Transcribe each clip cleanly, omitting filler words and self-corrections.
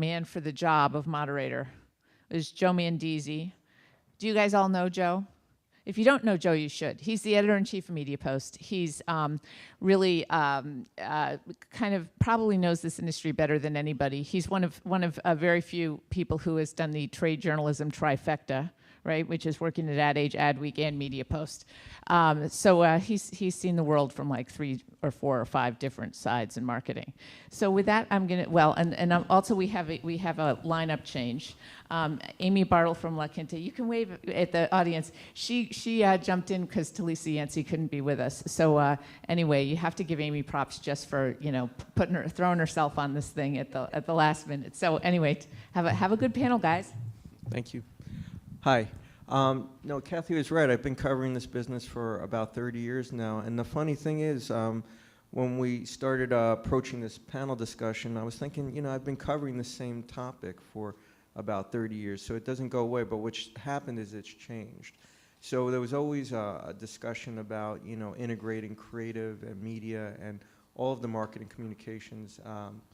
man for the job of moderator is Joe Mandisi. Do you guys all know Joe? If you don't know Joe, you should. He's the editor-in-chief of Media Post. He's really kind of probably knows this industry better than anybody. He's one of very few people who has done the trade journalism trifecta, right, which is working at Ad Age, Adweek, and Media Post. So he's seen the world from like 3 or 4 or 5 different sides in marketing. So with that, I'm gonna also we have a lineup change. Amy Bartle from La Quinta, you can wave at the audience. She jumped in because Talisa Yancey couldn't be with us. So anyway, you have to give Amy props just for throwing herself on this thing at the last minute. So anyway, have a good panel, guys. Thank you. Hi. No, Kathy was right. I've been covering this business for about 30 years now. And the funny thing is, when we started approaching this panel discussion, I was thinking, I've been covering the same topic for about 30 years, so it doesn't go away. But what's happened is it's changed. So there was always a discussion about, integrating creative and media and all of the marketing communications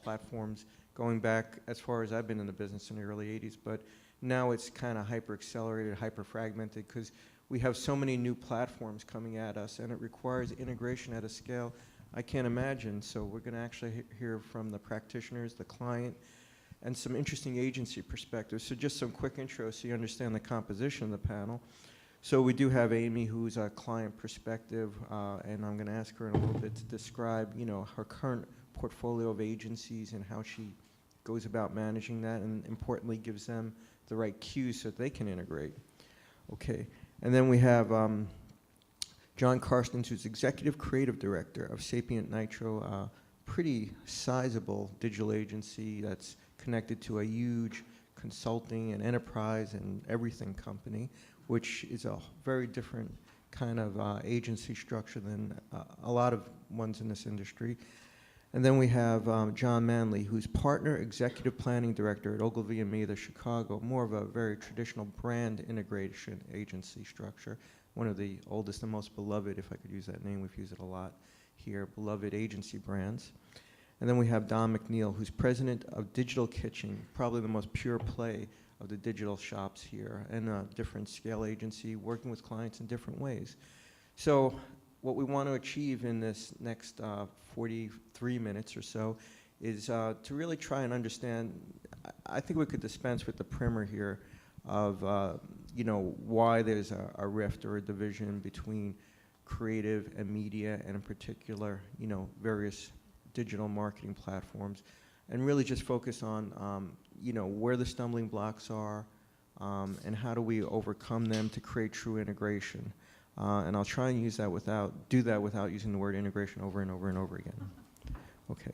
platforms going back as far as I've been in the business in the early 80s. But now it's kind of hyper-accelerated, hyper-fragmented, because we have so many new platforms coming at us, and it requires integration at a scale I can't imagine. So we're going to actually hear from the practitioners, the client, and some interesting agency perspectives. So just some quick intros so you understand the composition of the panel. So we do have Amy, who's a client perspective, and I'm going to ask her in a little bit to describe, her current portfolio of agencies and how she goes about managing that, and importantly gives them the right cues so that they can integrate. Okay, and then we have John Carstens, who's Executive Creative Director of Sapient Nitro, a pretty sizable digital agency that's connected to a huge consulting and enterprise and everything company, which is a very different kind of agency structure than a lot of ones in this industry. And then we have John Manley, who's Partner Executive Planning Director at Ogilvy and Mather Chicago, more of a very traditional brand integration agency structure, one of the oldest and most beloved, if I could use that name, we've used it a lot here, beloved agency brands. And then we have Don McNeil, who's President of Digital Kitchen, probably the most pure play of the digital shops here, and a different scale agency working with clients in different ways. So what we want to achieve in this next 43 minutes or so is to really try and understand. I think we could dispense with the primer here of why there's a rift or a division between creative and media, and in particular various digital marketing platforms, and really just focus on where the stumbling blocks are, and how do we overcome them to create true integration. And I'll try and do that without using the word integration over and over and over again. Okay.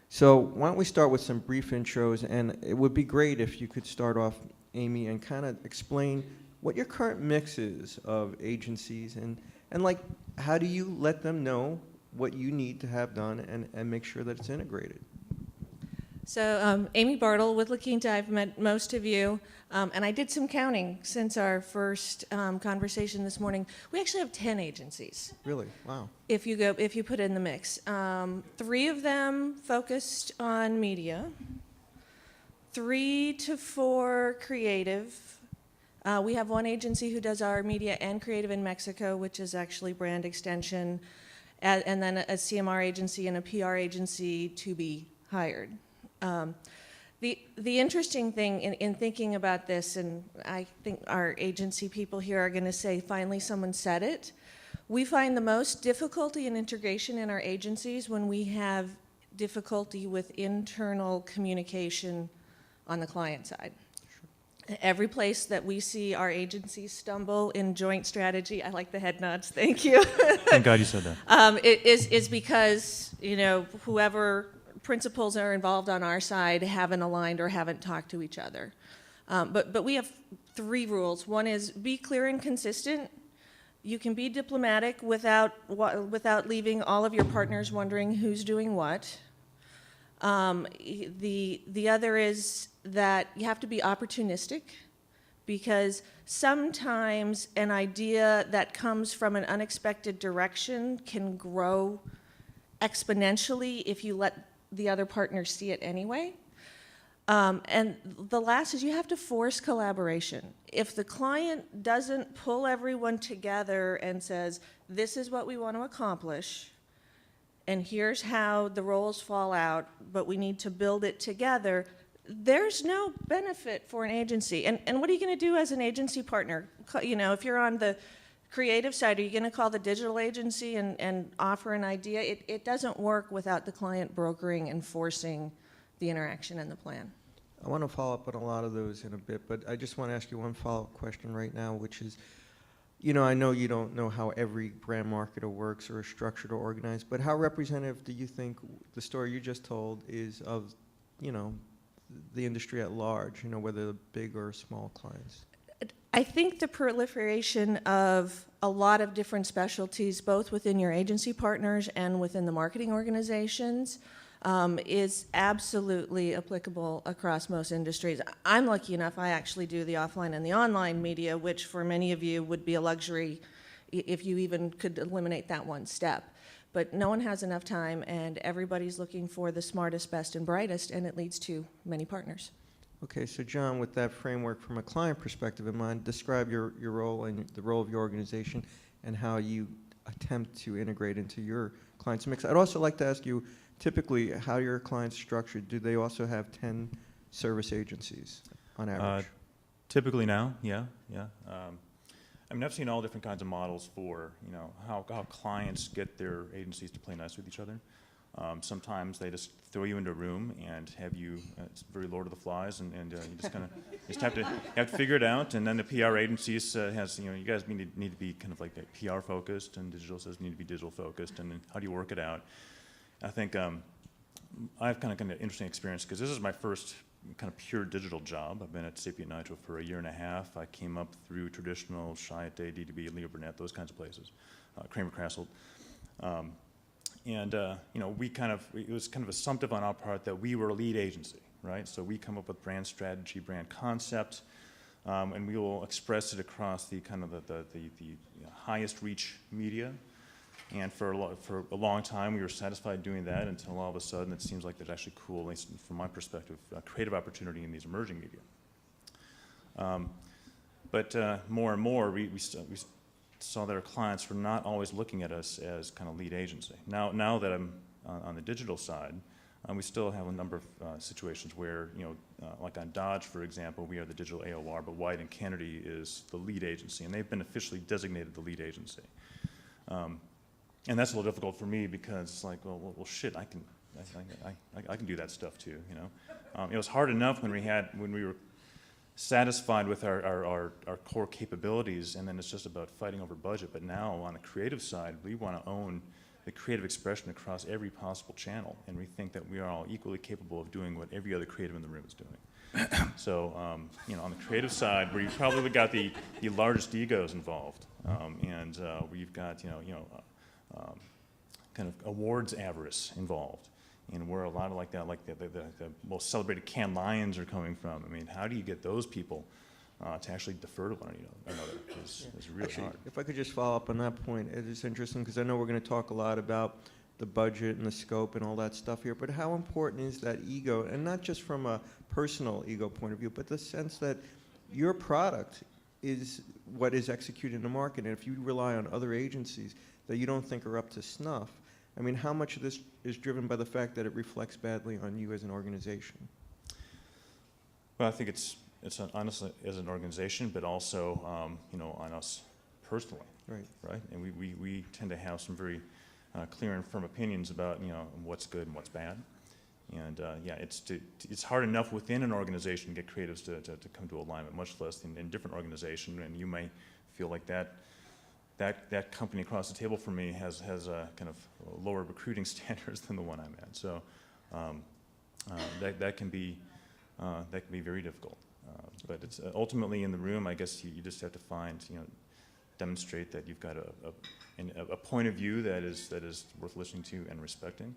So why don't we start with some brief intros, and it would be great if you could start off, Amy, and kind of explain what your current mix is of agencies, and like, how do you let them know what you need to have done and make sure that it's integrated? So Amy Bartle with La Quinta. I've met most of you, and I did some counting since our first conversation this morning. We actually have 10 agencies. Really? Wow. If you put in the mix. 3 of them focused on media, 3 to 4 creative. We have one agency who does our media and creative in Mexico, which is actually brand extension, and then a CMR agency and a PR agency to be hired. The interesting thing in thinking about this, and I think our agency people here are going to say, finally someone said it, we find the most difficulty in integration in our agencies when we have difficulty with internal communication on the client side. Sure. Every place that we see our agencies stumble in joint strategy, I like the head nods, thank you. Thank God you said that. Is because, whoever principals are involved on our side haven't aligned or haven't talked to each other. But we have 3 rules. One is be clear and consistent. You can be diplomatic without leaving all of your partners wondering who's doing what. The other is that you have to be opportunistic, because sometimes an idea that comes from an unexpected direction can grow exponentially if you let the other partner see it anyway. And the last is you have to force collaboration. If the client doesn't pull everyone together and says, this is what we want to accomplish, and here's how the roles fall out, but we need to build it together, there's no benefit for an agency. And what are you going to do as an agency partner? You know, if you're on the creative side, are you going to call the digital agency and offer an idea? It doesn't work without the client brokering and forcing the interaction and the plan. I want to follow up on a lot of those in a bit, but I just want to ask you one follow-up question right now, which is, you know, I know you don't know how every brand marketer works or is structured or organized, but how representative do you think the story you just told is of, you know, the industry at large, you know, whether big or small clients? I think the proliferation of a lot of different specialties, both within your agency partners and within the marketing organizations, is absolutely applicable across most industries. I'm lucky enough, I actually do the offline and the online media, which for many of you would be a luxury if you even could eliminate that one step. But no one has enough time, and everybody's looking for the smartest, best, and brightest, and it leads to many partners. Okay, so John, with that framework from a client perspective in mind, describe your role and the role of your organization and how you attempt to integrate into your clients' mix. I'd also like to ask you, typically, how your clients structured? Do they also have 10 service agencies on average? Typically now, yeah. I mean, I've seen all different kinds of models for, you know, how clients get their agencies to play nice with each other. Sometimes they just throw you into a room and have you, it's very Lord of the Flies, and you just kind of have to figure it out. And then the PR agencies has, you know, you guys need to be kind of like PR focused, and digital says you need to be digital focused, and then how do you work it out? I think I've kind of an interesting experience because this is my first kind of pure digital job. I've been at Sapient Nitro for 1.5 years. I came up through traditional Chiat, DDB, Leo Burnett, those kinds of places, Kramer Krasselt. You know, it was kind of assumptive on our part that we were a lead agency, right? So we come up with brand strategy, brand concept, and we will express it across the kind of the highest reach media. And for a long time, we were satisfied doing that until all of a sudden it seems like there's actually cool, at least from my perspective, creative opportunity in these emerging media. But more and more, we saw that our clients were not always looking at us as kind of lead agency. Now that I'm on the digital side, we still have a number of situations where, you know, like on Dodge, for example, we are the digital AOR, but White and Kennedy is the lead agency, and they've been officially designated the lead agency. And that's a little difficult for me because it's like, well shit, I can do that stuff too, you know. It was hard enough when we were satisfied with our core capabilities, and then it's just about fighting over budget. But now on the creative side, we want to own the creative expression across every possible channel, and we think that we are all equally capable of doing what every other creative in the room is doing. So, you know, on the creative side, where you've probably got the largest egos involved, and we've got, you know, kind of awards avarice involved, and where a lot of like that, like the most celebrated Cannes Lions are coming from. I mean, how do you get those people to actually defer to one another? Is really Actually, hard. if I could just follow up on that point, it is interesting because I know we're going to talk a lot about the budget and the scope and all that stuff here, but how important is that ego, and not just from a personal ego point of view, but the sense that your product is what is executed in the market, and if you rely on other agencies that you don't think are up to snuff, I mean, how much of this is driven by the fact that it reflects badly on you as an organization? Well, I think it's honestly as an organization, but also you know, on us personally, right? And we tend to have some very clear and firm opinions about, you know, what's good and what's bad. And yeah, it's hard enough within an organization to get creatives to come to alignment, much less in different organization. And you may feel like that company across the table from me has a kind of lower recruiting standards than the one I'm at. So that can be very difficult. But it's ultimately in the room. I guess you just have to find, you know, demonstrate that you've got a point of view that is worth listening to and respecting.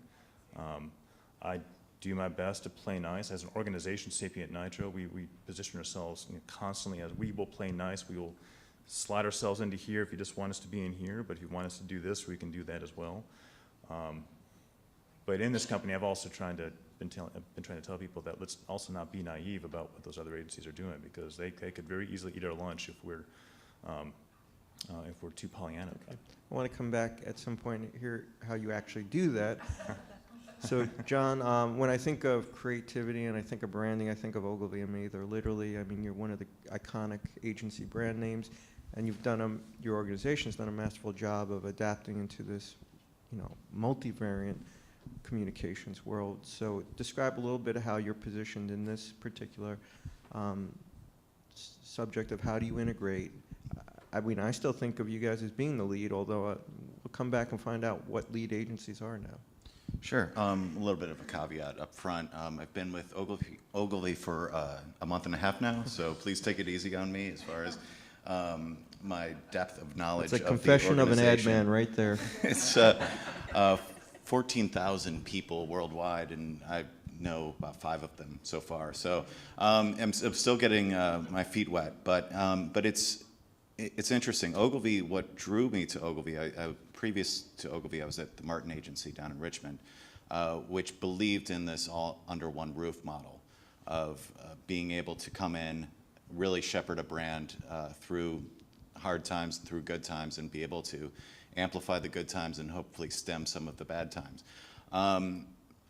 I do my best to play nice. As an organization, Sapient Nitro, we position ourselves, you know, constantly as we will play nice. We will slide ourselves into here if you just want us to be in here, but if you want us to do this, we can do that as well. But in this company, I've also tried to been trying to tell people that let's also not be naive about what those other agencies are doing, because they could very easily eat our lunch if we're too Pollyanna about it. I want to come back at some point and hear how you actually do that. So, John, when I think of creativity and I think of branding, I think of Ogilvy and Me. They're literally, I mean, you're one of the iconic agency brand names, and you've done your organization's done a masterful job of adapting into this, multivariant communications world. So, describe a little bit of how you're positioned in this particular subject of how do you integrate. I mean, I still think of you guys as being the lead, although we'll come back and find out what lead agencies are now. Sure. A little bit of a caveat up front. I've been with Ogilvy for a month and a half now, so please take it easy on me as far as my depth of knowledge. It's a confession of an ad man right there. It's 14,000 people worldwide, and I know about 5 of them so far. So I'm still getting my feet wet, but it's interesting. Ogilvy, what drew me to Ogilvy, previous to Ogilvy, I was at the Martin Agency down in Richmond, which believed in this all under one roof model of being able to come in, really shepherd a brand through hard times, through good times, and be able to amplify the good times and hopefully stem some of the bad times.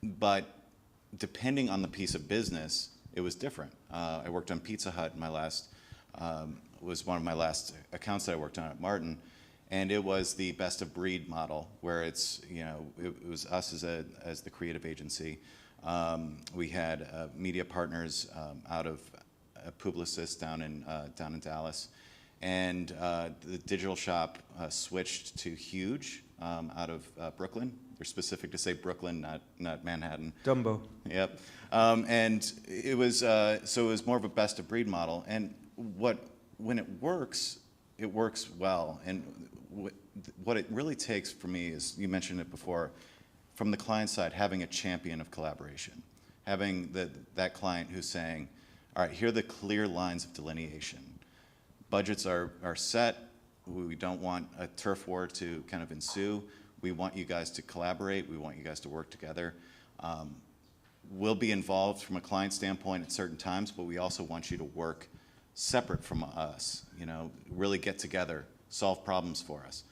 But depending on the piece of business, it was different. I worked on Pizza Hut in my last was one of my last accounts that I worked on at Martin, and it was the best of breed model, where it's it was us as the creative agency. We had media partners out of Publicis down in Dallas, and the digital shop switched to Huge out of Brooklyn. They're specific to say Brooklyn, not Manhattan. Dumbo. Yep. And it was so it was more of a best of breed model, and when it works well. And what it really takes for me is, you mentioned it before, from the client side, having a champion of collaboration, having that client who's saying, all right, here are the clear lines of delineation. Budgets are set. We don't want a turf war to kind of ensue. We want you guys to collaborate. We want you guys to work together. We'll be involved from a client standpoint at certain times, but we also want you to work separate from us, really get together, solve problems for us.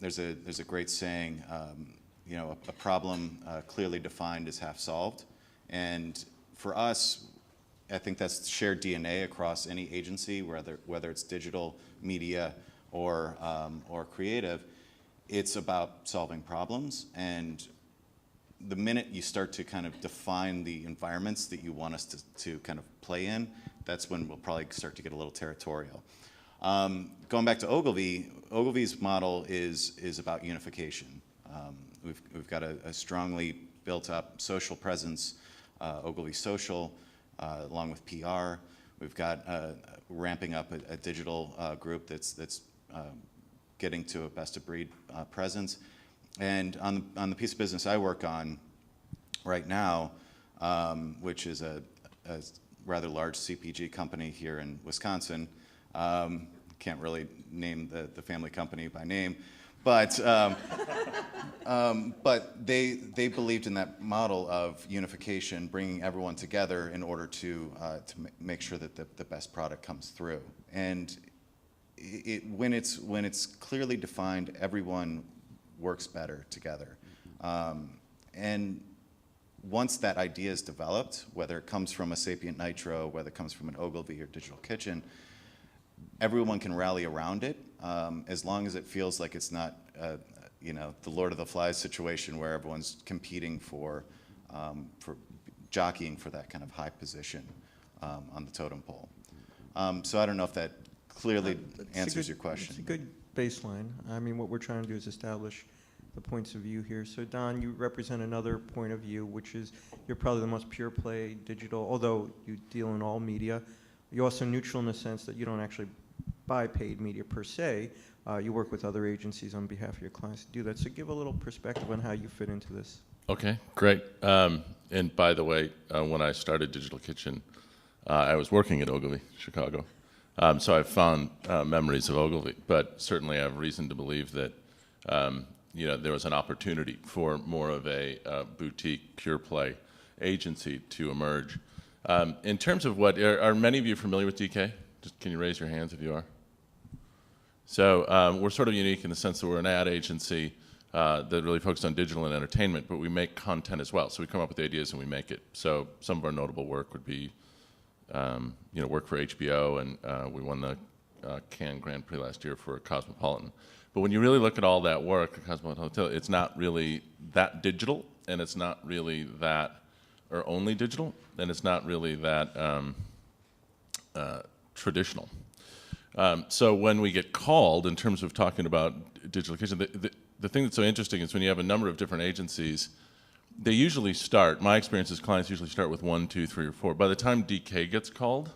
There's a great saying, a problem clearly defined is half solved. And for us, I think that's shared DNA across any agency, whether it's digital, media, or creative. It's about solving problems, and the minute you start to kind of define the environments that you want us to kind of play in, that's when we'll probably start to get a little territorial. Going back to Ogilvy, Ogilvy's model is about unification. We've got a strongly built up social presence, Ogilvy Social, along with PR. We've got ramping up a digital group that's getting to a best of breed presence. And on the piece of business I work on right now, which is a rather large CPG company here in Wisconsin, can't really name the family company by name, but they believed in that model of unification, bringing everyone together in order to make sure that the best product comes through. And when it's clearly defined, everyone works better together. And once that idea is developed, whether it comes from a Sapient Nitro, whether it comes from an Ogilvy or Digital Kitchen, everyone can rally around it, as long as it feels like it's not, the Lord of the Flies situation where everyone's competing for jockeying for that kind of high position on the totem pole. So I don't know if that clearly answers your question. It's a good baseline. I mean, what we're trying to do is establish the points of view here. So Don, you represent another point of view, which is you're probably the most pure play digital, although you deal in all media. You're also neutral in the sense that you don't actually buy paid media per se. You work with other agencies on behalf of your clients to do that. So give a little perspective on how you fit into this. Okay, great. And by the way, when I started Digital Kitchen, I was working at Ogilvy, Chicago. So I've fond memories of Ogilvy, but certainly I have reason to believe that there was an opportunity for more of a boutique, pure play agency to emerge. In terms of what, are many of you familiar with DK? Just, can you raise your hands if you are? So we're sort of unique in the sense that we're an ad agency that really focuses on digital and entertainment, but we make content as well. So we come up with ideas and we make it. So some of our notable work would be, work for HBO, and we won the Cannes Grand Prix last year for Cosmopolitan. But when you really look at all that work at Cosmopolitan Hotel, it's not really that digital, and it's not really that, or only digital, and it's not really that traditional. So when we get called, in terms of talking about digital kitchen, the thing that's so interesting is when you have a number of different agencies, they usually start, my experience is clients usually start with 1, 2, 3, or 4. By the time DK gets called,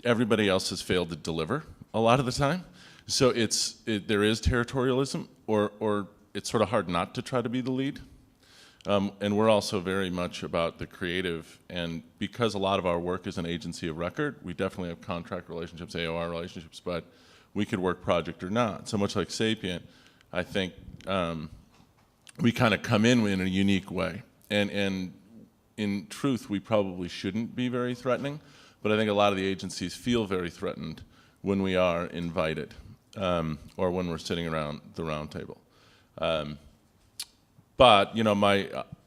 everybody else has failed to deliver a lot of the time. So there is territorialism, or it's sort of hard not to try to be the lead. And we're also very much about the creative, and because a lot of our work is an agency of record, we definitely have contract relationships, AOR relationships, but we could work project or not. So much like Sapient, I think we kind of come in a unique way. And in truth, we probably shouldn't be very threatening, but I think a lot of the agencies feel very threatened when we are invited, or when we're sitting around the round table. But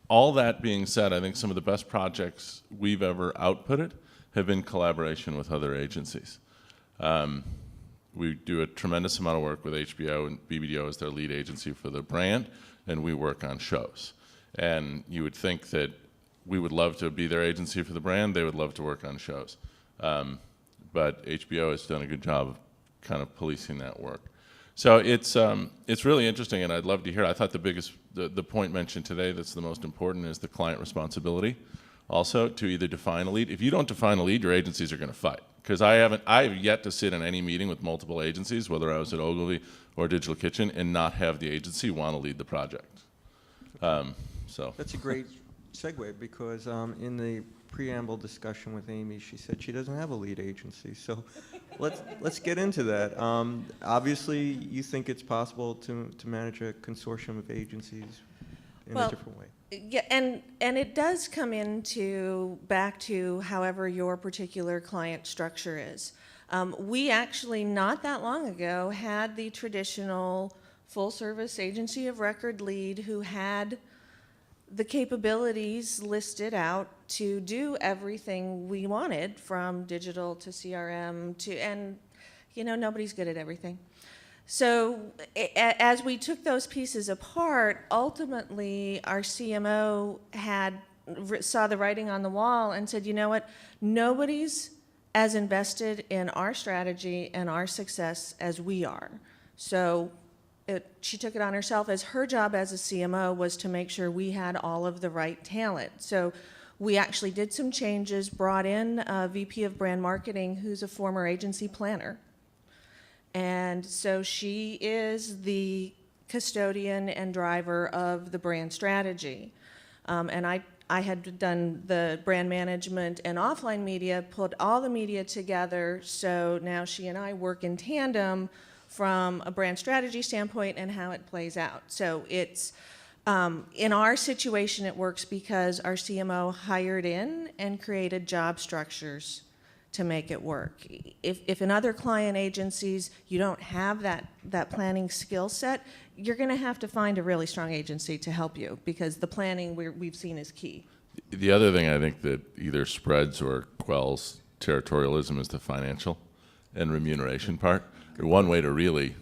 all that being said, I think some of the best projects we've ever outputted have been collaboration with other agencies. We do a tremendous amount of work with HBO, and BBDO is their lead agency for the brand, and we work on shows. And you would think that we would love to be their agency for the brand, they would love to work on shows. But HBO has done a good job of kind of policing that work. So it's really interesting, and I'd love to hear. I thought the point mentioned today that's the most important is the client responsibility, also to either define a lead. If you don't define a lead, your agencies are going to fight. Because I have yet to sit in any meeting with multiple agencies, whether I was at Ogilvy or Digital Kitchen, and not have the agency want to lead the project. So That's a great segue, because in the preamble discussion with Amy, she said she doesn't have a lead agency. So let's get into that. Obviously, you think it's possible to manage a consortium of agencies in a different way. Yeah, and it does come back to however your particular client structure is. We actually, not that long ago, had the traditional full-service agency of record lead who had the capabilities listed out to do everything we wanted, from digital to CRM and nobody's good at everything. So as we took those pieces apart, ultimately our CMO saw the writing on the wall and said, you know what, nobody's as invested in our strategy and our success as we are. So she took it on herself as her job as a CMO was to make sure we had all of the right talent. So we actually did some changes, brought in a VP of brand marketing who's a former agency planner. And so she is the custodian and driver of the brand strategy. And I had done the brand management and offline media, pulled all the media together, so now she and I work in tandem from a brand strategy standpoint and how it plays out. So it's, in our situation, it works because our CMO hired in and created job structures to make it work. If in other client agencies you don't have that planning skill set, you're going to have to find a really strong agency to help you, because the planning we've seen is key. the other thing I think that either spreads or quells territorialism is the financial and remuneration part. One way to really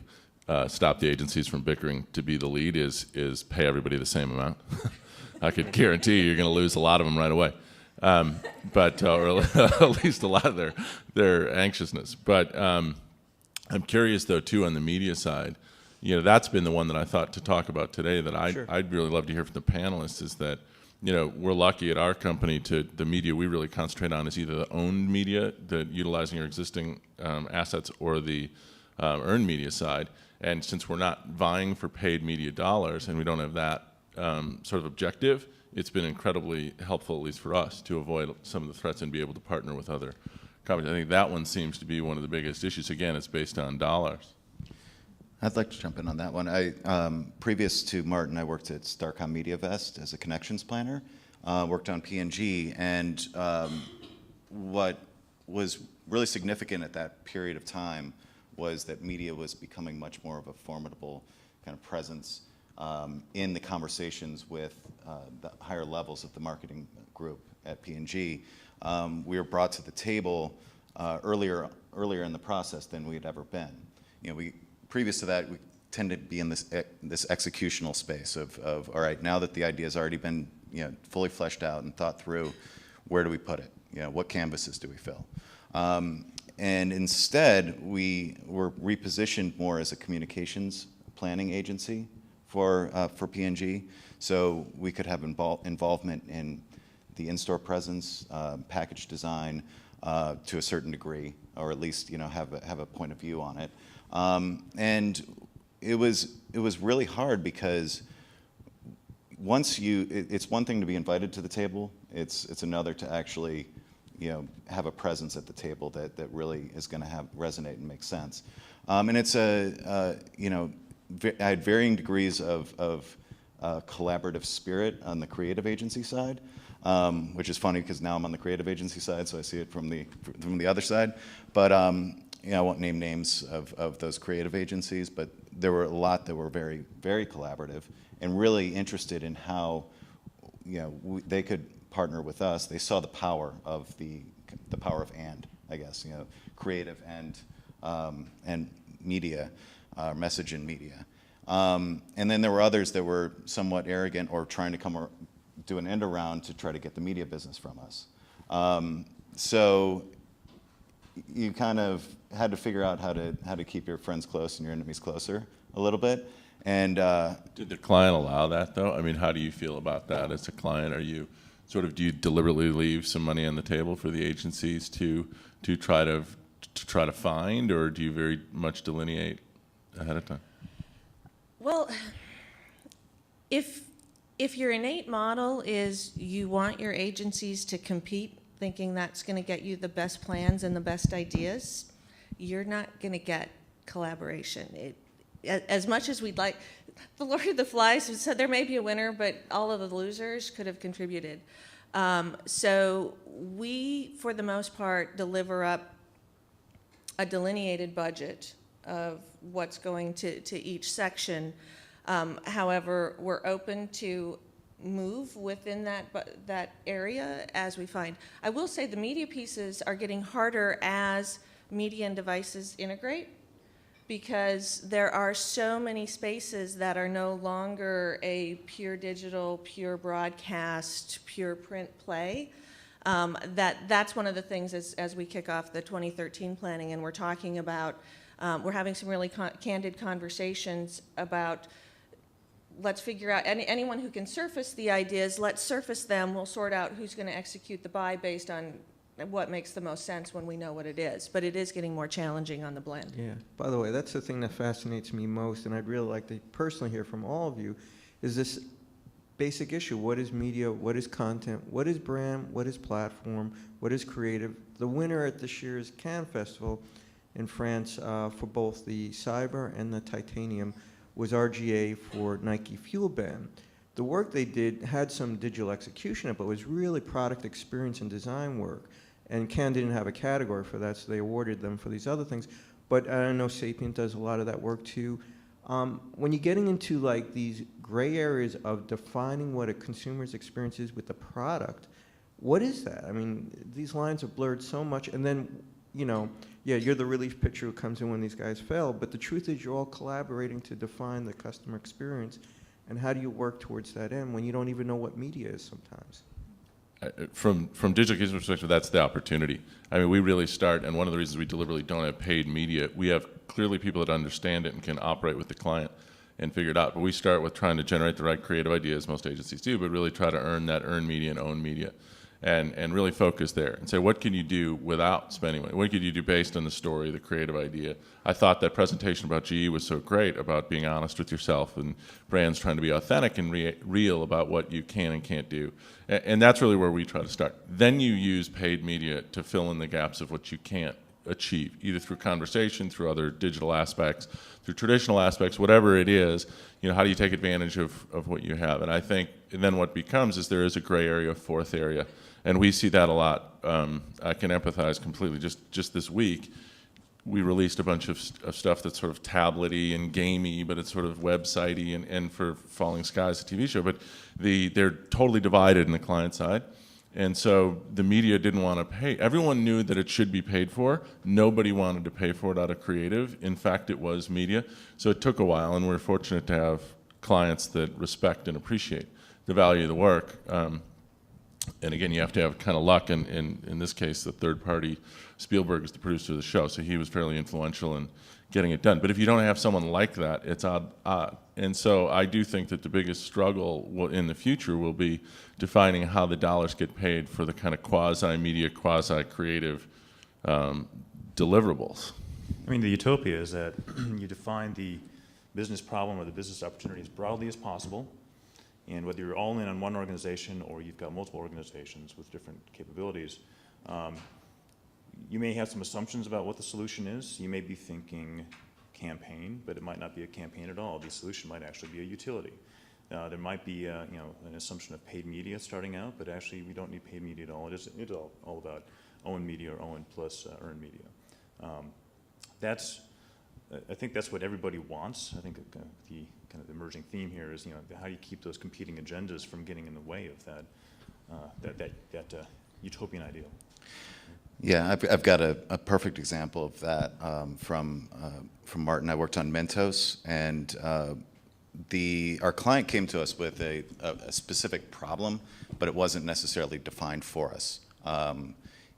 stop the agencies from bickering to be the lead is pay everybody the same amount. I could guarantee you're going to lose a lot of them right away. But or at least a lot of their anxiousness. But I'm curious though too on the media side. You know, that's been the one that I thought to talk about today that I'd really love to hear from the panelists is that, you know, we're lucky at our company to the media we really concentrate on is either the owned media, the utilizing your existing assets, or the earned media side. And since we're not vying for paid media dollars and we don't have that sort of objective, it's been incredibly helpful, at least for us, to avoid some of the threats and be able to partner with other companies. I think that one seems to be one of the biggest issues. Again, it's based on dollars. I'd like to jump in on that one. Previous to Martin, I worked at Starcom Media Vest as a connections planner. worked on P&G, and what was really significant at that period of time was that media was becoming much more of a formidable kind of presence in the conversations with the higher levels of the marketing group at P&G. We were brought to the table earlier in the process than we had ever been. You know, previous to that, we tended to be in this executional space of all right, now that the idea has already been fully fleshed out and thought through, where do we put it? What canvases do we fill? And instead, we were repositioned more as a communications planning agency for P&G, so we could have involvement in the in-store presence, package design to a certain degree, or at least have a point of view on it. And it was really hard because once it's one thing to be invited to the table, it's another to actually have a presence at the table that really is going to resonate and make sense. And it's I had varying degrees of collaborative spirit on the creative agency side, which is funny because now I'm on the creative agency side, so I see it from the other side. But I won't name names of those creative agencies, but there were a lot that were very, very collaborative and really interested in how they could partner with us. They saw the power of the power of I guess, creative and media, message and media. And then there were others that were somewhat arrogant or trying to do an end around to try to get the media business from us. So you kind of had to figure out how to keep your friends close and your enemies closer a little bit. And did the client allow that, though? I mean, how do you feel about that as a client? Are you do you deliberately leave some money on the table for the agencies to try to find, or do you very much delineate ahead of time? Well, if your innate model is you want your agencies to compete, thinking that's going to get you the best plans and the best ideas, you're not going to get collaboration. As much as we'd like, the Lord of the Flies said there may be a winner, but all of the losers could have contributed. So we, for the most part, deliver up a delineated budget of what's going to each section. However, we're open to move within that area as we find. I will say the media pieces are getting harder as media and devices integrate, because there are so many spaces that are no longer a pure digital, pure broadcast, pure print play. That's one of the things as we kick off the 2013 planning, and we're talking about, we're having some really candid conversations about, let's figure out, anyone who can surface the ideas, let's surface them. We'll sort out who's going to execute the buy based on what makes the most sense when we know what it is. But it is getting more challenging on the blend. Yeah. By the way, that's the thing that fascinates me most, and I'd really like to personally hear from all of you, is this basic issue. What is media? What is content? What is brand? What is platform? What is creative? The winner at this year's Cannes Festival in France for both the Cyber and the Titanium was RGA for Nike Fuel Band. The work they did had some digital execution, but was really product experience and design work. And Cannes didn't have a category for that, so they awarded them for these other things. But I know Sapient does a lot of that work too. When you're getting into like these gray areas of defining what a consumer's experience is with the product, what is that? I mean, these lines are blurred so much, and then, yeah, you're the relief pitcher who comes in when these guys fail, but the truth is you're all collaborating to define the customer experience, and how do you work towards that end when you don't even know what media is sometimes? From digital kitchen perspective, that's the opportunity. I mean, we really start, and one of the reasons we deliberately don't have paid media, we have clearly people that understand it and can operate with the client and figure it out. But we start with trying to generate the right creative ideas, most agencies do, but really try to earn media and own media. And really focus there and say, what can you do without spending money? What can you do based on the story, the creative idea? I thought that presentation about GE was so great, about being honest with yourself and brands trying to be authentic and real about what you can and can't do. And that's really where we try to start. Then you use paid media to fill in the gaps of what you can't achieve, either through conversation, through other digital aspects, through traditional aspects, whatever it is. How do you take advantage of what you have? And I think then what becomes is there is a gray area, a fourth area, and we see that a lot. I can empathize completely. Just this week, we released a bunch of stuff that's sort of tablet-y and gamey, but it's sort of website-y, and for Falling Skies, a TV show, but they're totally divided in the client side. And so the media didn't want to pay. Everyone knew that it should be paid for. Nobody wanted to pay for it out of creative. In fact, it was media. So it took a while, and we're fortunate to have clients that respect and appreciate the value of the work. And again, you have to have kind of luck. And in this case, the third party, Spielberg, is the producer of the show, so he was fairly influential in getting it done. But if you don't have someone like that, it's odd. And so I do think that the biggest struggle in the future will be defining how the dollars get paid for the kind of quasi-media, quasi-creative deliverables. I mean, the utopia is that you define the business problem or the business opportunity as broadly as possible, and whether you're all in on one organization or you've got multiple organizations with different capabilities, you may have some assumptions about what the solution is. You may be thinking campaign, but it might not be a campaign at all. The solution might actually be a utility. There might be an assumption of paid media starting out, but actually we don't need paid media at all. It's all about owned media or owned plus earned media. I think that's what everybody wants. I think the kind of emerging theme here is how do you keep those competing agendas from getting in the way of that utopian ideal. Yeah, I've got a perfect example of that from Martin. I worked on Mentos, and our client came to us with a specific problem, but it wasn't necessarily defined for us.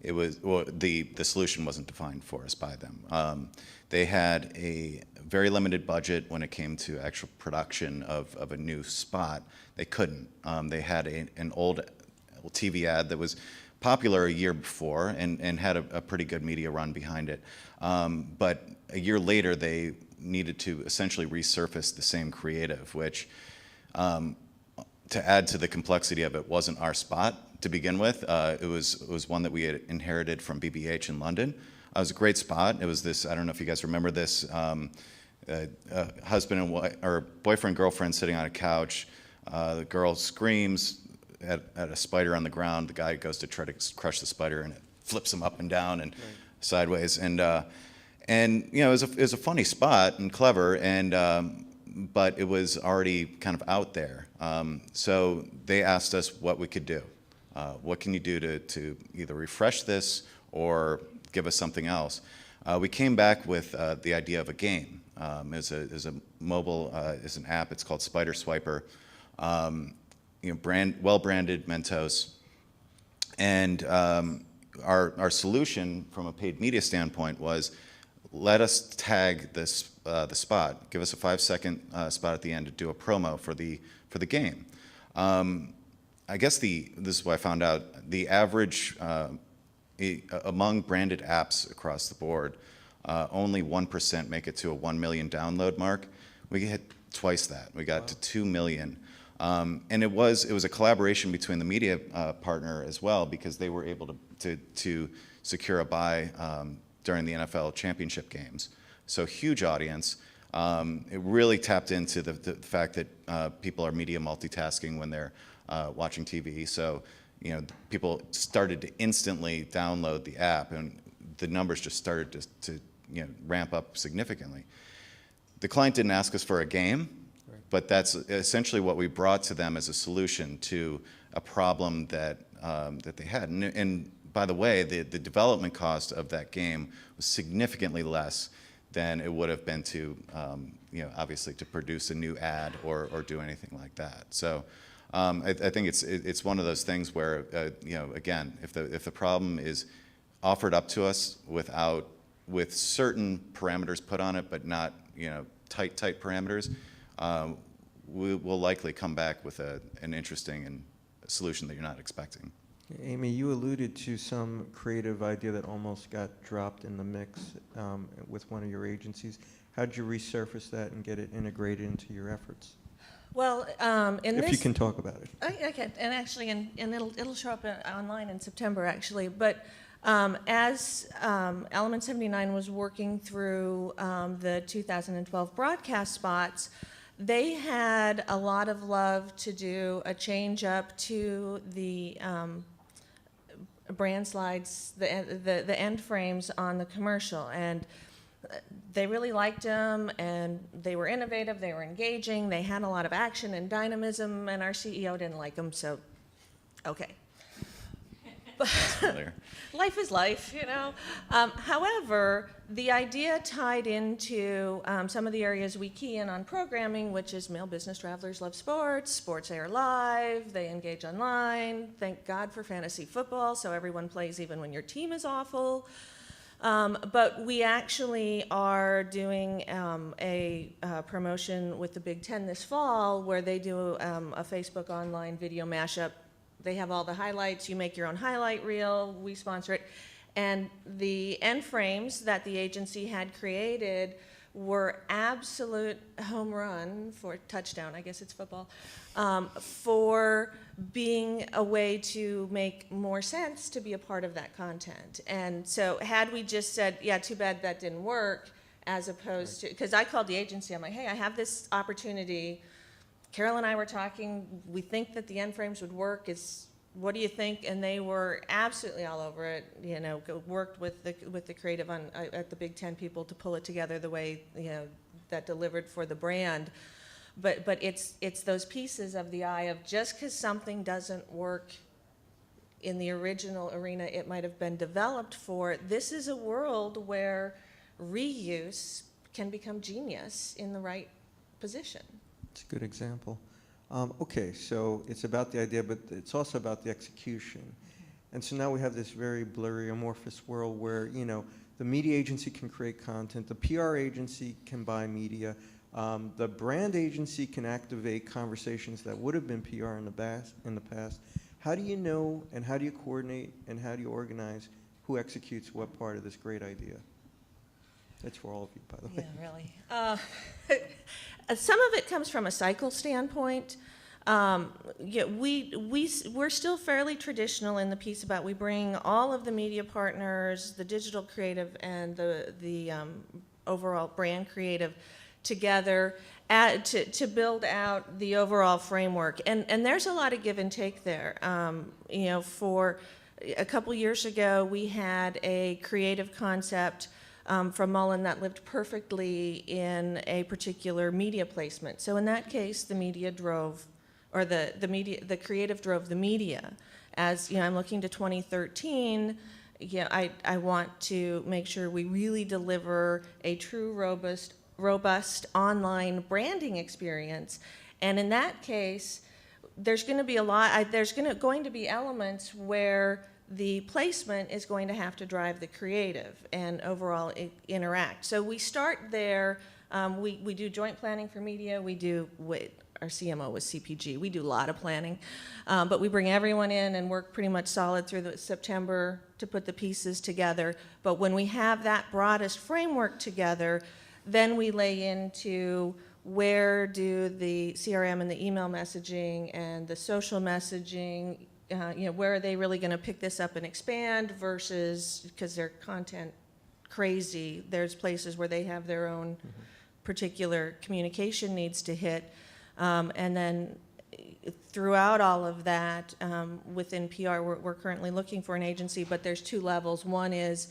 The solution wasn't defined for us by them. They had a very limited budget when it came to actual production of a new spot. They couldn't. They had an old TV ad that was popular a year before and had a pretty good media run behind it. But a year later, they needed to essentially resurface the same creative, which, to add to the complexity of it, wasn't our spot to begin with. It was one that we had inherited from BBH in London. It was a great spot. It was this, I don't know if you guys remember this, husband and wife, or boyfriend, girlfriend sitting on a couch. The girl screams at a spider on the ground. The guy goes to try to crush the spider, and it flips him up and down and sideways. And it was a funny spot and clever, but it was already kind of out there. So they asked us what we could do. What can you do to either refresh this or give us something else? We came back with the idea of a game. It's a mobile, it's an app. It's called Spider Swiper. Well-branded Mentos, and our solution from a paid media standpoint was, let us tag this the spot. Give us a 5-second spot at the end to do a promo for the game. I guess this is what I found out. The average among branded apps across the board, only 1% make it to a 1 million download mark. We hit twice that. We got to 2 million. And it was a collaboration between the media partner as well, because they were able to secure a buy during the NFL championship games. So huge audience. It really tapped into the fact that people are media multitasking when they're watching TV. So people started to instantly download the app, and the numbers just started to ramp up significantly. The client didn't ask us for a game. But that's essentially what we brought to them as a solution to a problem that they had. And by the way, the development cost of that game was significantly less than it would have been to, obviously to produce a new ad or do anything like that. So I think it's one of those things where, again, if the problem is offered up to us with certain parameters put on it, but not tight parameters. We will likely come back with an interesting solution that you're not expecting. Amy, you alluded to some creative idea that almost got dropped in the mix with one of your agencies. How did you resurface that and get it integrated into your efforts? Well, if you can talk about it. I can, and actually, and it'll show up online in September, actually. But As Element 79 was working through the 2012 broadcast spots, they had a lot of love to do a change up to the brand slides, the end frames on the commercial, and they really liked them, and they were innovative, they were engaging, they had a lot of action and dynamism, and our CEO didn't like them, so okay. Life is life, you know. However, the idea tied into some of the areas we key in on programming, which is male business travelers love sports, sports air live, they engage online, thank God for fantasy football, so everyone plays even when your team is awful. But we actually are doing a promotion with the Big Ten this fall where they do a Facebook online video mashup. They have all the highlights. You make your own highlight reel. We sponsor it. And the end frames that the agency had created were absolute home run for touchdown, I guess it's football, for being a way to make more sense to be a part of that content. And so had we just said, yeah, too bad that didn't work, as opposed to, because I called the agency, I'm like, hey, I have this opportunity. Carol and I were talking, we think that the end frames would work, what do you think? And they were absolutely all over it, you know, worked with the creative at the Big Ten people to pull it together the way, you know, that delivered for the brand. But it's those pieces of the eye of just because something doesn't work in the original arena it might have been developed for, this is a world where reuse can become genius in the right position. It's a good example. Okay, so it's about the idea, but it's also about the execution. And so now we have this very blurry, amorphous world where, you know, the media agency can create content, the PR agency can buy media, the brand agency can activate conversations that would have been PR in the past. How do you know, and how do you coordinate, and how do you organize who executes what part of this great idea? That's for all of you, by the way. Yeah, really. Some of it comes from a cycle standpoint. Yeah, we're still fairly traditional in the piece about we bring all of the media partners, the digital creative, and the overall brand creative together to build out the overall framework. And there's a lot of give and take there. You know, for a couple years ago, we had a creative concept from Mullen that lived perfectly in a particular media placement. So in that case, the media drove, or the creative drove the media. As you know, I'm looking to 2013. Yeah, I want to make sure we really deliver a true robust online branding experience. And in that case, there's going to be going to be elements where the placement is going to have to drive the creative and overall interact. So we start there. We do joint planning for media. We do, our CMO was CPG. We do a lot of planning. But we bring everyone in and work pretty much solid through September to put the pieces together. But when we have that broadest framework together, then we lay into where do the CRM and the email messaging and the social messaging, you know, where are they really going to pick this up and expand versus, because they're content crazy, there's places where they have their own particular communication needs to hit. And then throughout all of that, within PR, we're currently looking for an agency, but there's two levels. One is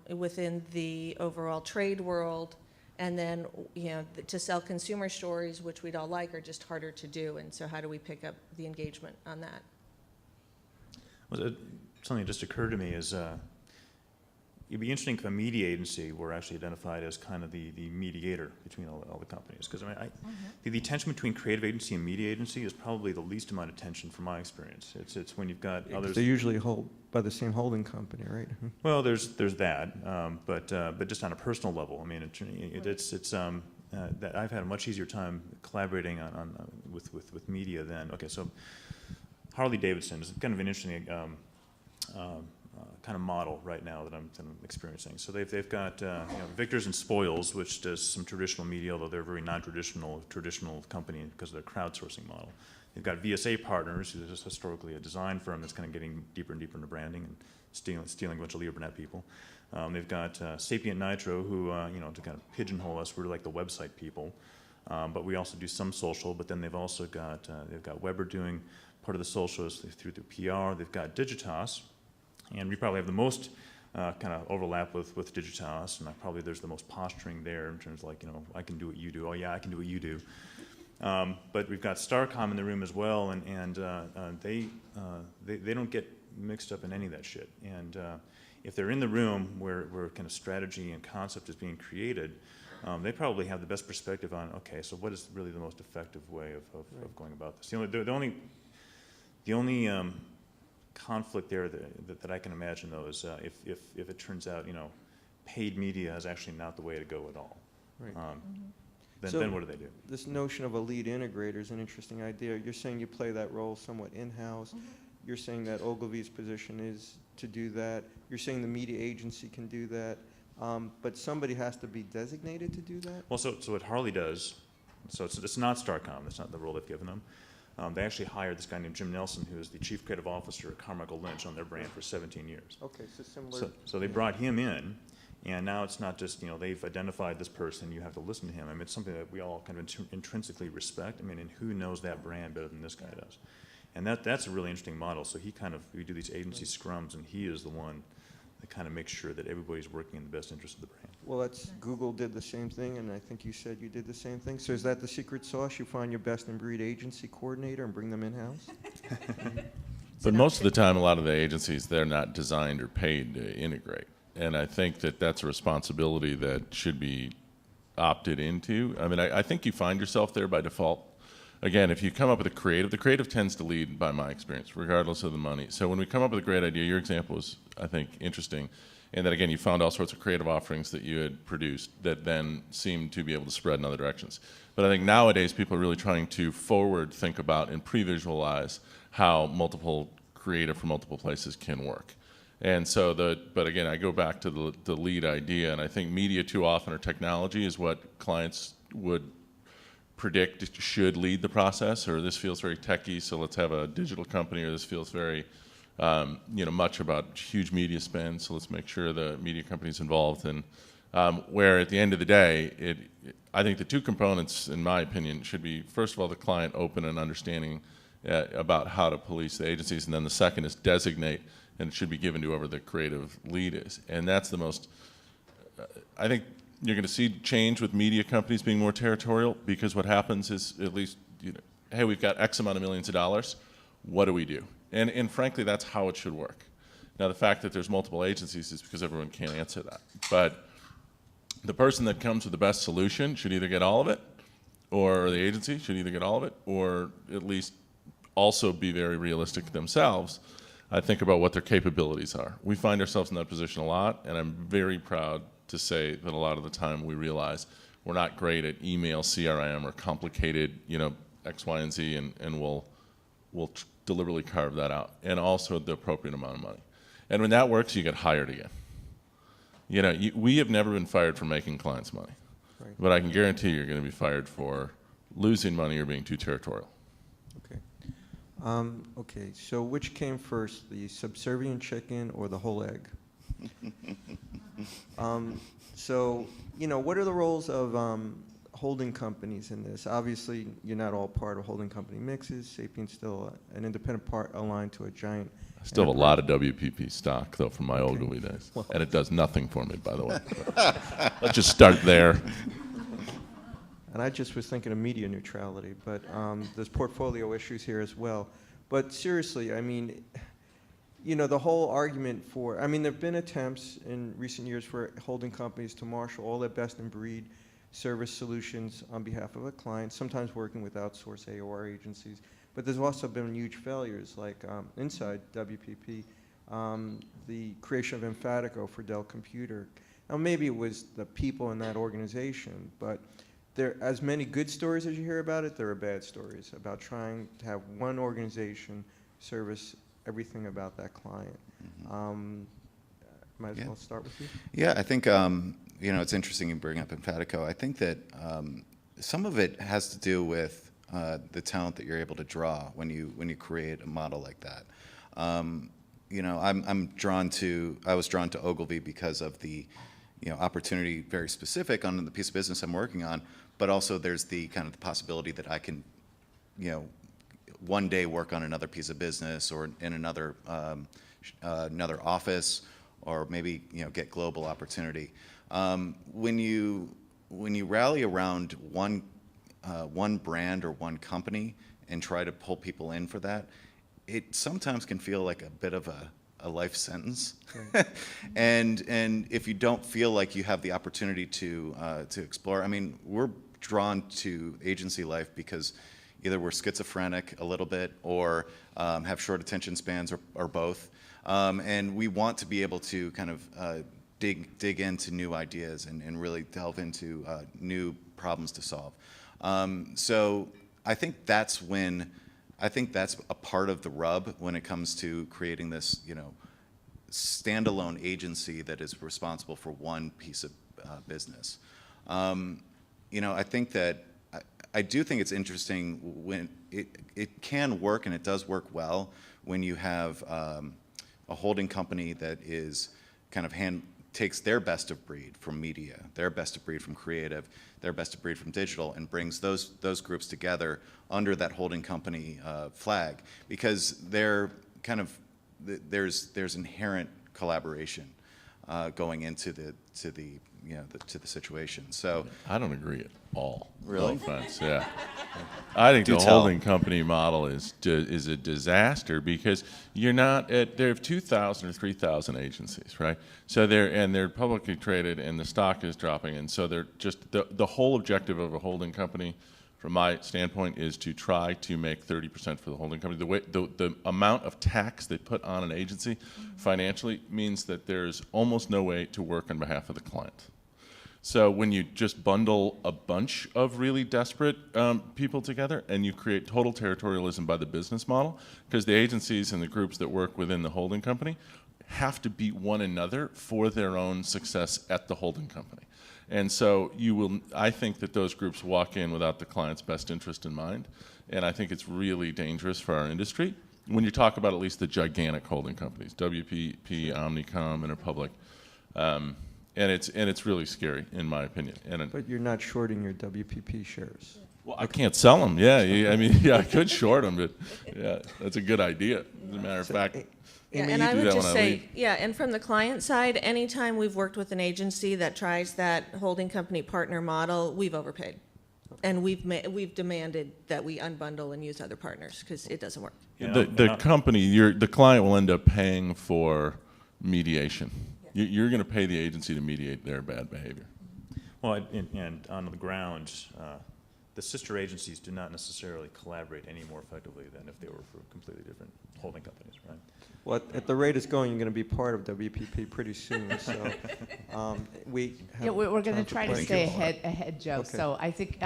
within the overall trade world, and then, you know, to sell consumer stories, which we'd all like, are just harder to do. And so how do we pick up the engagement on that? Well, something that just occurred to me is it'd be interesting if a media agency were actually identified as kind of the mediator between all the companies. Because I mean, the tension between creative agency and media agency is probably the least amount of tension from my experience. It's when you've got others. They usually hold by the same holding company, right? Well, there's that, but just on a personal level, I mean, it's that I've had a much easier time collaborating with media than, okay, so Harley Davidson is kind of an interesting kind of model right now that I'm experiencing. So they've got Victors and Spoils, which does some traditional media, although they're a very non-traditional company because of their crowdsourcing model. They've got VSA Partners, who's just historically a design firm that's kind of getting deeper and deeper into branding and stealing a bunch of Leo Burnett people. They've got Sapient Nitro, who, to kind of pigeonhole us, we're like the website people. But we also do some social, but then they've also got, Weber doing part of the socials through the PR. They've got Digitas, and we probably have the most kind of overlap with Digitas, and probably there's the most posturing there in terms of like, I can do what you do. Oh yeah, I can do what you do. But we've got Starcom in the room as well, and they don't get mixed up in any of that shit. And if they're in the room where kind of strategy and concept is being created, they probably have the best perspective on, okay, so what is really the most effective way of going about this? The only conflict there that I can imagine, though, is if it turns out, paid media is actually not the way to go at all. Right. Then what do they do? This notion of a lead integrator is an interesting idea. You're saying you play that role somewhat in-house. You're saying that Ogilvy's position is to do that. You're saying the media agency can do that. But somebody has to be designated to do that? Well, so what Harley does, so it's not Starcom, that's not the role they've given them. They actually hired this guy named Jim Nelson, who is the chief creative officer at Carmichael Lynch on their brand for 17 years. Okay, so similar. So they brought him in, and now it's not just, they've identified this person, you have to listen to him. I mean, it's something that we all kind of intrinsically respect. I mean, and who knows that brand better than this guy does? And that's a really interesting model. So we do these agency scrums, and he is the one that kind of makes sure that everybody's working in the best interest of the brand. Well, Google did the same thing, and I think you said you did the same thing. So is that the secret sauce? You find your best in breed agency coordinator and bring them in-house? But most of the time, a lot of the agencies, they're not designed or paid to integrate. And I think that that's a responsibility that should be opted into. I mean, I think you find yourself there by default. Again, if you come up with the creative tends to lead by my experience, regardless of the money. So when we come up with a great idea, your example was, I think, interesting. And that, again, you found all sorts of creative offerings that you had produced that then seemed to be able to spread in other directions. But I think nowadays people are really trying to forward think about and pre-visualize how multiple creative from multiple places can work. And so but again, I go back to the lead idea, and I think media too often or technology is what clients would predict should lead the process, or this feels very techy, so let's have a digital company, or this feels very much about huge media spend, so let's make sure the media company's involved. And where at the end of the day, I think the two components, in my opinion, should be, first of all, the client open and understanding about how to police the agencies, and then the second is designate, and it should be given to whoever the creative lead is. And that's the most, I think you're going to see change with media companies being more territorial, because what happens is, at least, hey, we've got X amount of millions of dollars, what do we do? And frankly, that's how it should work. Now, the fact that there's multiple agencies is because everyone can't answer that. But the person that comes with the best solution should either get all of it, or the agency should either get all of it, or at least also be very realistic themselves. I think about what their capabilities are. We find ourselves in that position a lot, and I'm very proud to say that a lot of the time we realize we're not great at email, CRM, or complicated, X, Y, and Z, and we'll deliberately carve that out, and also the appropriate amount of money. And when that works, you get hired again. We have never been fired for making clients money, Right. but I can guarantee you're going to be fired for losing money or being too territorial. Okay. Okay, so which came first, the subservient chicken or the whole egg? So, what are the roles of holding companies in this? Obviously, you're not all part of holding company mixes. Sapient's still an independent part aligned to a giant. I still have a lot of WPP stock, though, from my old Ogilvy days. Well. And it does nothing for me, by the way. Let's just start there. And I just was thinking of media neutrality, but there's portfolio issues here as well. But seriously, I mean, the whole argument for, there have been attempts in recent years for holding companies to marshal all their best in breed service solutions on behalf of a client, sometimes working with outsourced AOR agencies. But there's also been huge failures, like inside WPP, the creation of Enfatico for Dell Computer. Now, maybe it was the people in that organization, but there are as many good stories as you hear about it, there are bad stories about trying to have one organization service everything about that client. Might as well start with you. Yeah, I think it's interesting you bring up Enfatico. I think that some of it has to do with the talent that you're able to draw when you create a model like that. You know, I was drawn to Ogilvy because of the, you know, opportunity very specific on the piece of business I'm working on, but also there's the kind of the possibility that I can, you know, one day work on another piece of business or in another office, or maybe, you know, get global opportunity. When you rally around one brand or one company and try to pull people in for that, it sometimes can feel like a bit of a life sentence. Right. and if you don't feel like you have the opportunity to explore, I mean, we're drawn to agency life because either we're schizophrenic a little bit or have short attention spans, or both. And we want to be able to kind of dig into new ideas and really delve into new problems to solve. So I think that's a part of the rub when it comes to creating this, you know, standalone agency that is responsible for one piece of business. You know, I think that I do think it's interesting when it can work, and it does work well when you have a holding company that is kind of takes their best of breed from media, their best of breed from creative, their best of breed from digital, and brings those groups together under that holding company flag, because they're kind of there's inherent collaboration going into the situation. So I don't agree at all. Really? No offense. Yeah. I think Do the tell. holding company model is a disaster, because you're not at, there are 2,000 or 3,000 agencies, right? So they're publicly traded, and the stock is dropping, and so they're just the whole objective of a holding company, from my standpoint, is to try to make 30% for the holding company. The amount of tax they put on an agency financially means that there's almost no way to work on behalf of the client. So when you just bundle a bunch of really desperate people together, and you create total territorialism by the business model, because the agencies and the groups that work within the holding company have to beat one another for their own success at the holding company. And so I think that those groups walk in without the client's best interest in mind, and I think it's really dangerous for our industry when you talk about at least the gigantic holding companies, WPP, Omnicom, Interpublic. And it's really scary, in my opinion. But you're not shorting your WPP shares. Well, I can't sell them. Yeah, I mean, yeah, I could short them, but yeah, that's a good idea. As a matter of fact, Yeah, Amy, and you I do would that just when I say, leave. yeah, and from the client side, anytime we've worked with an agency that tries that holding company partner model, we've overpaid. And we've demanded that we unbundle and use other partners, because it doesn't work. Yeah, The client will end up paying for mediation. You're going to pay the agency to mediate their bad behavior. Well, and on the ground, the sister agencies do not necessarily collaborate any more effectively than if they were for completely different holding companies, right? Well, at the rate it's going, you're going to be part of WPP pretty soon. So we have Yeah, we're going time to for try to questions. stay ahead, Joe. Okay. So I think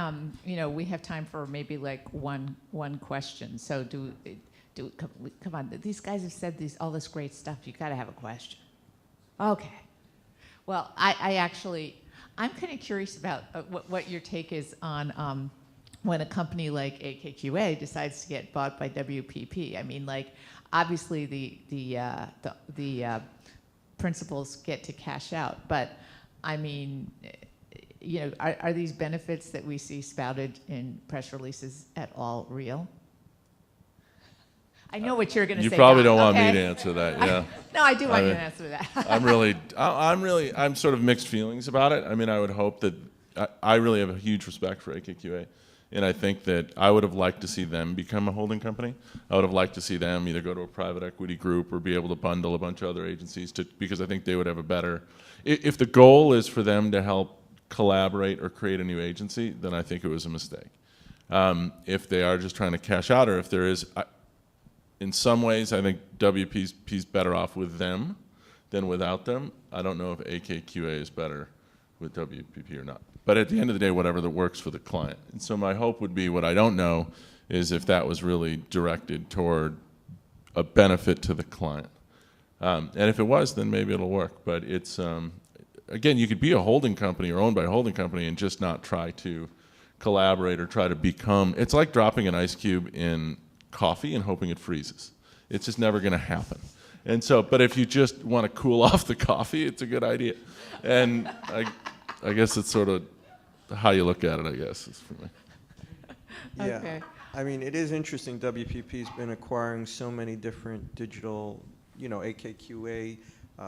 you know, we have time for maybe like one question. So come on, these guys have said all this great stuff. You got to have a question. Okay. Well, I'm kind of curious about what your take is on when a company like AKQA decides to get bought by WPP. I mean, like, obviously the principals get to cash out, but I mean, you know, are these benefits that we see spouted in press releases at all real? I know what you're going to say. You probably Don, don't want okay? me to answer that. Yeah. No, I do want you mean, to answer that. I'm sort of mixed feelings about it. I mean, I would hope that I really have a huge respect for AKQA, and I think that I would have liked to see them become a holding company. I would have liked to see them either go to a private equity group or be able to bundle a bunch of other agencies because I think they would have a better. If the goal is for them to help collaborate or create a new agency, then I think it was a mistake. If they are just trying to cash out, or if there is. In some ways, I think WPP's better off with them than without them. I don't know if AKQA is better with WPP or not. But at the end of the day, whatever that works for the client. And so my hope would be, what I don't know is if that was really directed toward a benefit to the client. And if it was, then maybe it'll work. But it's, again, you could be a holding company or owned by a holding company and just not try to collaborate or try to become. It's like dropping an ice cube in coffee and hoping it freezes. It's just never going to happen. And so, but if you just want to cool off the coffee, it's a good idea. And I guess it's sort of how you look at it, I guess, is for me. Yeah. Okay. I mean, it is interesting. WPP's been acquiring so many different digital, AKQA,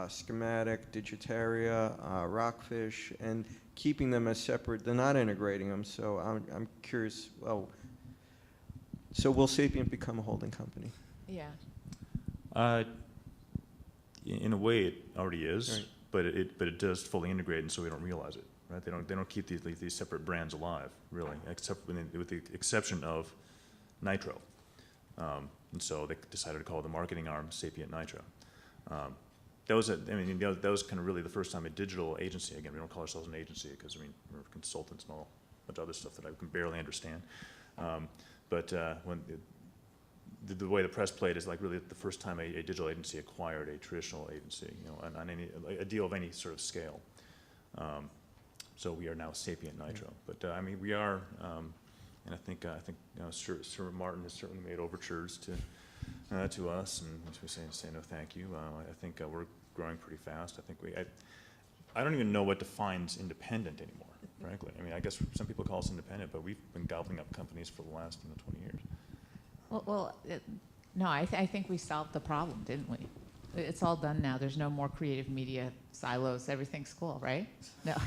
Schematic, Digitaria, Rockfish, and keeping them as separate. They're not integrating them. So I'm curious. Well, so will Sapient become a holding company? Yeah. In a way, it already is, Right. but it does fully integrate, and so we don't realize it, right? They don't keep these separate brands alive, really, except with the exception of Nitro, and so they decided to call the marketing arm Sapient Nitro. That was kind of really the first time a digital agency. Again, we don't call ourselves an agency because we're consultants and all a bunch of other stuff that I can barely understand. But when the way the press played is like really the first time a digital agency acquired a traditional agency, on a deal of any sort of scale. So we are now Sapient Nitro. But we are, and I think Sir Martin has certainly made overtures to us, and as we say no thank you. I think we're growing pretty fast. I don't even know what defines independent anymore, frankly. I guess some people call us independent, but we've been gobbling up companies for the last 20 years. No, I think we solved the problem, didn't we? It's all done now. There's no more creative media silos. Everything's cool, right? No. I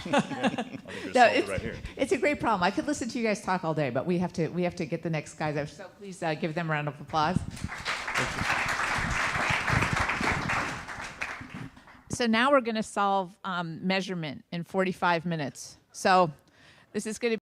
think we're No, solved right here. it's a great problem. I could listen to you guys talk all day, but we have to get the next guys out. So please give them a round of applause. So now we're going to solve measurement in 45 minutes. So this is going to